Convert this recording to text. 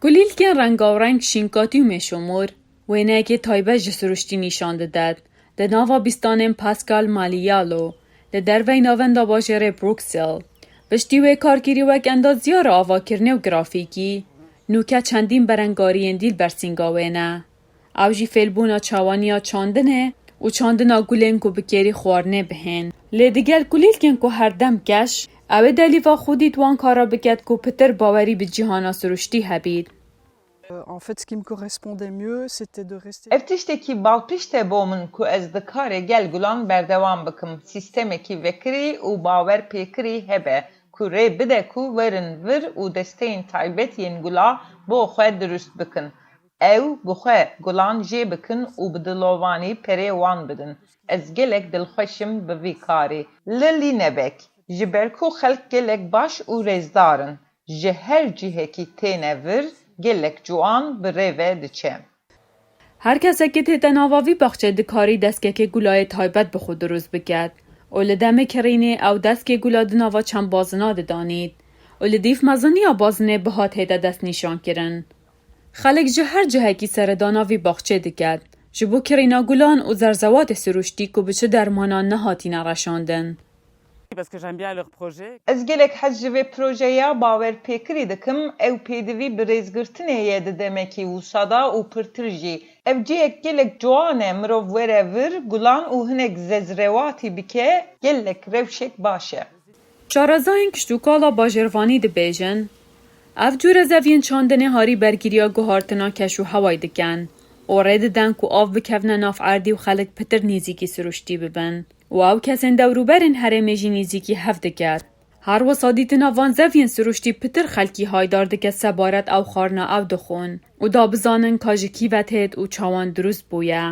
گلیل که رنگاورنگ شینکاتی و مشومور وینه که تایبه جسروشتی نشان داد ده ناوا بیستانم پاسکال مالیالو ده دروی ناوندا باجره بروکسل بشتی و کارگیری وک اندازیار آوا کرنه و گرافیکی نوکه چندین برنگاری اندیل برسینگاوینه او جی فیلبونا چاوانیا چاندنه و چاندنا گلین کو بکیری خوارنه بهن لیدگل گلیل که هر دم کش او دلیوا خودی توان کارا بکد کو پتر باوری به جهانا سروشتی هبید. En fait, ce qui me correspondait mieux, c'était de rester... Eftişteki balpişte bomun ku ez dikare gel gulan berdevam bıkım. Sistemeki vekri u baver pekri hebe. Ku rê bide ku verin vir û desteyên taybet yên gula bo xwe dirust bikin. Ew bi xwe gulan jê bikin û bi dilovanî perê wan bidin. Ez gelek dilxweşim bi vî karê. Li Lînebek, ji ber ku xelk gelek baş û rêzdarin. Ji her cihekî têne vir, gelek ciwan bi rê ve diçe. هر کسی که تیت نواوی بخشه دکاری دست که گلای تایبت به خود روز بکد. اول دم کرینه او دست که گلا دنوا چند بازناد دانید. اول دیف مزانی بازنه به هات هیده دست نشان کرن. خلق جه هر جه کی سر داناوی بخشه دکد. جبو کرینا گلان و زرزوات سروشتی که بچه درمانان نهاتی نرشاندن. Ez gelek hez ji vê projeya bawer pêkirî dikim ew pêdivî bi rêzgirtinê de demekî wîsada û pirtir jî. Ev cihek gelek ciwan e mirov were vir gulan û hinek zezrewatî bike gelek rewşek baş e. Şarazayên kiştûkala bajarvanî dibêjin. Ev cure zeviyên çandinê harî bergiriya guhartina keş û hewayê dikin. û rê didin ku av bikevne nav erdî û xelek pitir nêzîkî siruştî bibin. û ew kesên dewrûberên herêmê jî nêzîkî hev dikir. Her wisa dîtina van zeviyên siruştî pitir xelkî haydar dike sebaret ew xwarina ew dixwin û da bizanin ka ji kî ve têt û çawan durust bûye.